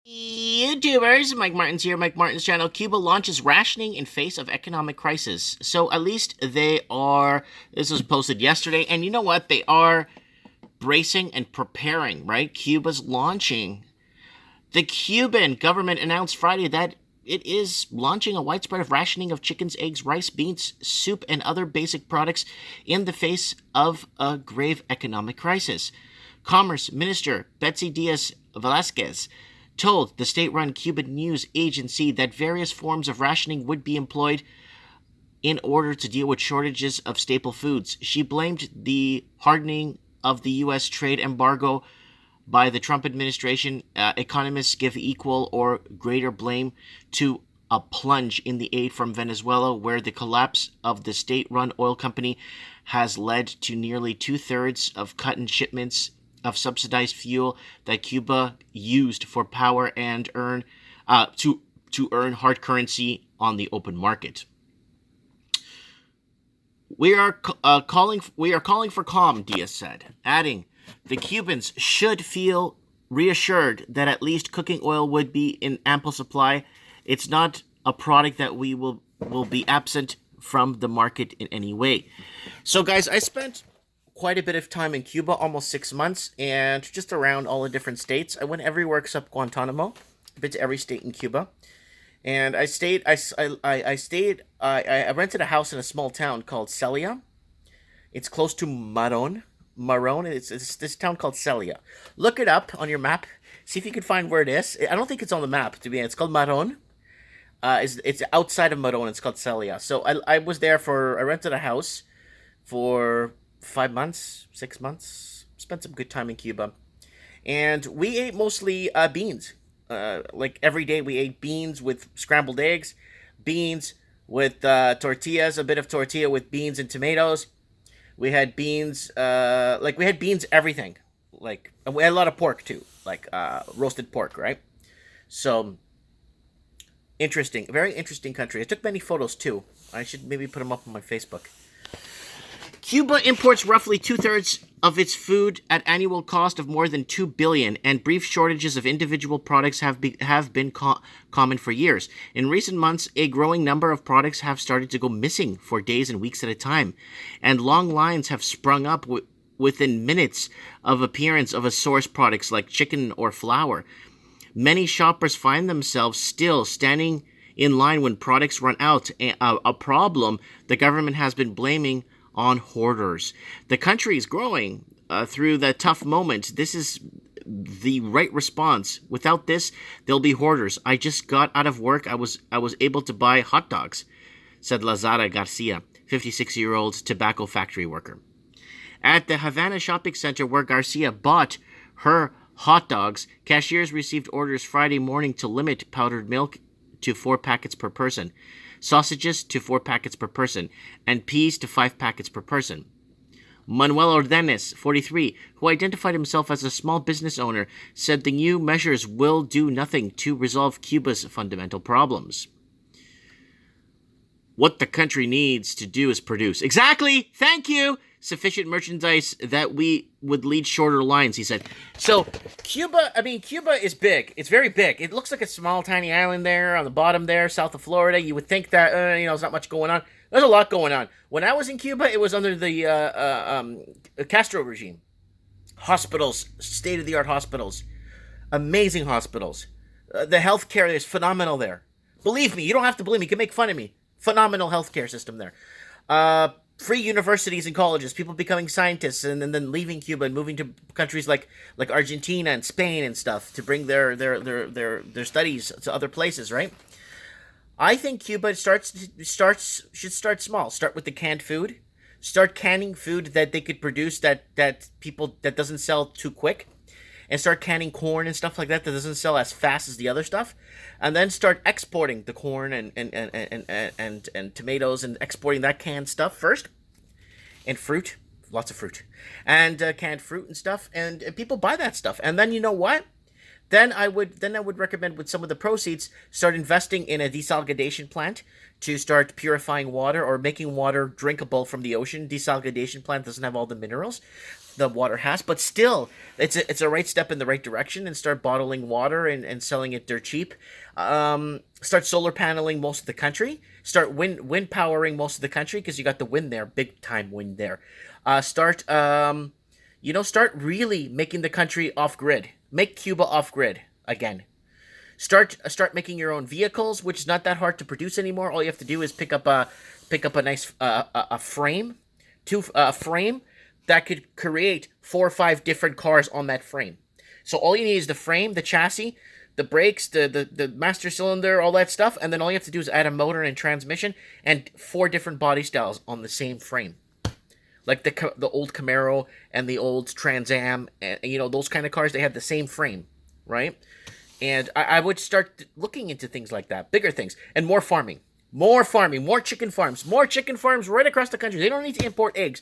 YouTubers, Mike Martin's here, Mike Martin's channel. Cuba launches rationing in face of economic crisis. So at least they are, this was posted yesterday, and you know what? They are bracing and preparing, right? Cuba's launching. The Cuban government announced Friday that it is launching a widespread of rationing of chickens, eggs, rice, beans, soup, and other basic products in the face of a grave economic crisis. Commerce Minister Betsy Diaz Velasquez told the state-run Cuban news agency that various forms of rationing would be employed in order to deal with shortages of staple foods. She blamed the hardening of the U.S. trade embargo by the Trump administration. Economists give equal or greater blame to a plunge in the aid from Venezuela, where the collapse of the state-run oil company has led to nearly two-thirds of cut in shipments of subsidized fuel that Cuba used for power and to earn hard currency on the open market. We are calling for calm, Diaz said, adding, the Cubans should feel reassured that at least cooking oil would be in ample supply. It's not a product that will be absent from the market in any way. So, guys, I spent quite a bit of time in Cuba, almost 6 months, and just around all the different states. I went everywhere except Guantanamo. I've been to every state in Cuba, and I rented a house in a small town called Celia. It's close to Maron. It's this town called Celia. Look it up on your map. See if you can find where it is. I don't think it's on the map, to be honest. It's called Maron. It's outside of Maron. It's called Celia. So I was there I rented a house for 5 months, 6 months. Spent some good time in Cuba. And we ate mostly beans. Like every day we ate beans with scrambled eggs, beans with tortillas, a bit of tortilla with beans and tomatoes. We had beans, we had beans, everything. And we had a lot of pork too, roasted pork, right? So, interesting, very interesting country. I took many photos too. I should maybe put them up on my Facebook. Cuba imports roughly two-thirds of its food at annual cost of more than $2 billion, and brief shortages of individual products have been common for years. In recent months, a growing number of products have started to go missing for days and weeks at a time, and long lines have sprung up within minutes of appearance of a source products like chicken or flour. Many shoppers find themselves still standing in line when products run out, a problem the government has been blaming on hoarders. The country is growing through the tough moment. This is the right response. Without this, there'll be hoarders. I just got out of work. I was able to buy hot dogs, said Lazara Garcia, 56-year-old tobacco factory worker. At the Havana shopping center where Garcia bought her hot dogs, cashiers received orders Friday morning to limit powdered milk to 4 packets per person, sausages to 4 packets per person, and peas to 5 packets per person. Manuel Ordenes, 43, who identified himself as a small business owner, said the new measures will do nothing to resolve Cuba's fundamental problems. What the country needs to do is produce. Exactly! Thank you! Sufficient merchandise that we would lead shorter lines, he said. So, Cuba is big. It's very big. It looks like a small, tiny island there on the bottom there, south of Florida. You would think that, there's not much going on. There's a lot going on. When I was in Cuba, it was under the Castro regime. Hospitals, state-of-the-art hospitals. Amazing hospitals. The healthcare is phenomenal there. Believe me, you don't have to believe me. You can make fun of me. Phenomenal healthcare system there. Free universities and colleges, people becoming scientists and then leaving Cuba and moving to countries like Argentina and Spain and stuff to bring their studies to other places, right? I think Cuba should start small. Start with the canned food. Start canning food that they could produce that doesn't sell too quick. And start canning corn and stuff like that doesn't sell as fast as the other stuff, and then start exporting the corn and tomatoes and exporting that canned stuff first, and fruit, lots of fruit, and canned fruit and stuff, and people buy that stuff, and then you know what? Then I would recommend with some of the proceeds start investing in a desalination plant to start purifying water or making water drinkable from the ocean. Desalination plant doesn't have all the minerals. the water has, but still, it's a right step in the right direction. And start bottling water and selling it dirt cheap. Start solar paneling most of the country. Start wind powering most of the country because you got the wind there, big time wind there. Start really making the country off grid. Make Cuba off grid again. Start making your own vehicles, which is not that hard to produce anymore. All you have to do is pick up a nice a frame, frame that could create 4 or 5 different cars on that frame. So all you need is the frame, the chassis, the brakes, the master cylinder, all that stuff, and then all you have to do is add a motor and transmission and 4 different body styles on the same frame. Like the old Camaro and the old Trans Am, and those kind of cars, they had the same frame, right? And I would start looking into things like that, bigger things, and more farming, more chicken farms right across the country. They don't need to import eggs.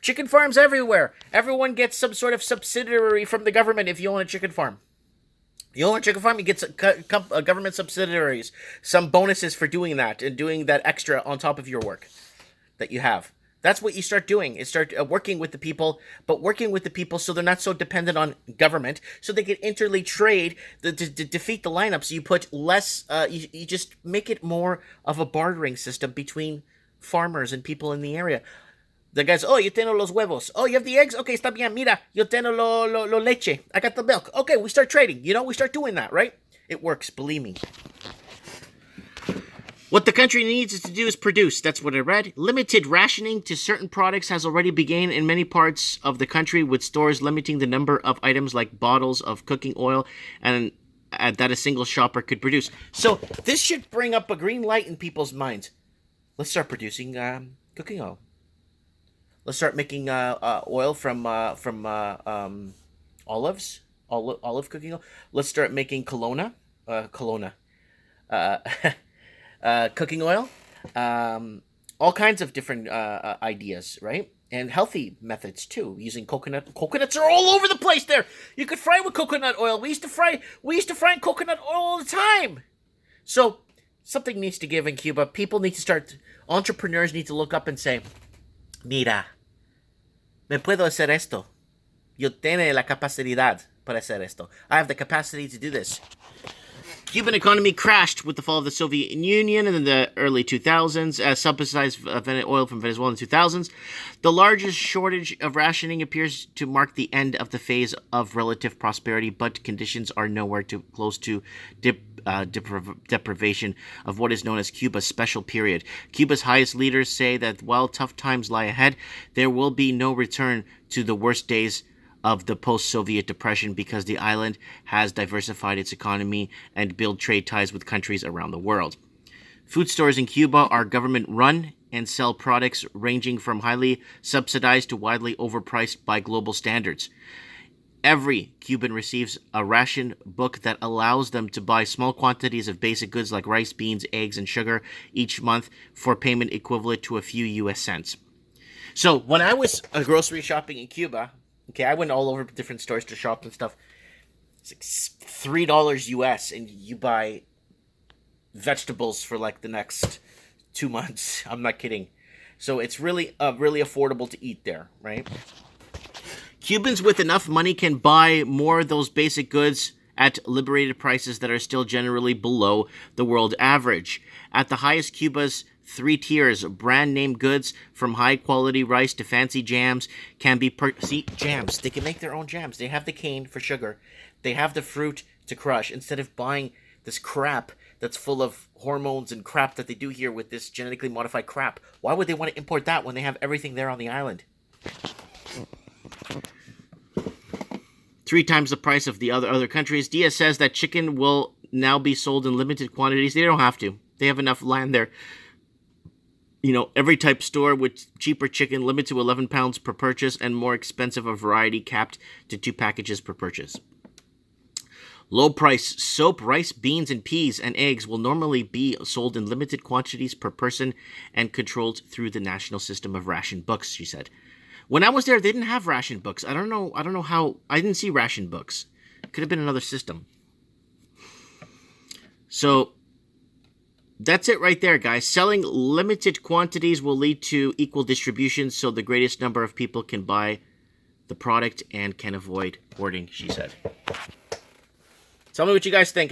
Chicken farms everywhere. Everyone gets some sort of subsidiary from the government if you own a chicken farm. You own a chicken farm, you get government subsidiaries, some bonuses for doing that and doing that extra on top of your work that you have. That's what you start doing, is start working with the people, but working with the people so they're not so dependent on government, so they can interly trade to defeat the lineup. So you put less, you just make it more of a bartering system between farmers and people in the area. The guys, oh, yo tengo los huevos. Oh, you have the eggs? Okay, está bien. Mira, yo tengo lo leche. I got the milk. Okay, we start trading. We start doing that, right? It works, believe me. What the country needs to do is produce. That's what I read. Limited rationing to certain products has already begun in many parts of the country, with stores limiting the number of items like bottles of cooking oil and that a single shopper could produce. So this should bring up a green light in people's minds. Let's start producing cooking oil. Let's start making oil from olives, olive cooking oil. Let's start making cooking oil. All kinds of different ideas, right? And healthy methods too, using coconut. Coconuts are all over the place there. You could fry with coconut oil. We used to fry in coconut oil all the time. So something needs to give in Cuba. Entrepreneurs need to look up and say, mira, me puedo hacer esto. Yo tengo la capacidad para hacer esto. I have the capacity to do this. Cuban economy crashed with the fall of the Soviet Union in the early 2000s, as subsidized oil from Venezuela in the 2000s. The largest shortage of rationing appears to mark the end of the phase of relative prosperity, but conditions are nowhere close to deprivation of what is known as Cuba's special period. Cuba's highest leaders say that while tough times lie ahead, there will be no return to the worst days of the post-Soviet depression because the island has diversified its economy and built trade ties with countries around the world. Food stores in Cuba are government-run and sell products ranging from highly subsidized to widely overpriced by global standards. Every Cuban receives a ration book that allows them to buy small quantities of basic goods like rice, beans, eggs, and sugar each month for payment equivalent to a few U.S. cents. So when I was grocery shopping in Cuba, okay, I went all over different stores to shop and stuff. It's like $3 US, and you buy vegetables for like the next 2 months. I'm not kidding. So it's really affordable to eat there, right? Cubans with enough money can buy more of those basic goods at liberated prices that are still generally below the world average. At the highest, Cuba's 3 tiers, brand name goods from high quality rice to fancy jams can be jams. They can make their own jams. They have the cane for sugar. They have the fruit to crush instead of buying this crap that's full of hormones and crap that they do here with this genetically modified crap. Why would they want to import that when they have everything there on the island? 3 times the price of the other countries. Diaz says that chicken will now be sold in limited quantities. They don't have to. They have enough land there. Every type store with cheaper chicken, limited to 11 pounds per purchase, and more expensive a variety capped to 2 packages per purchase. Low price soap, rice, beans, and peas and eggs will normally be sold in limited quantities per person and controlled through the national system of ration books, she said. When I was there, they didn't have ration books. I don't know how. I didn't see ration books. Could have been another system. So that's it right there, guys. Selling limited quantities will lead to equal distribution, so the greatest number of people can buy the product and can avoid hoarding, she said. Tell me what you guys think.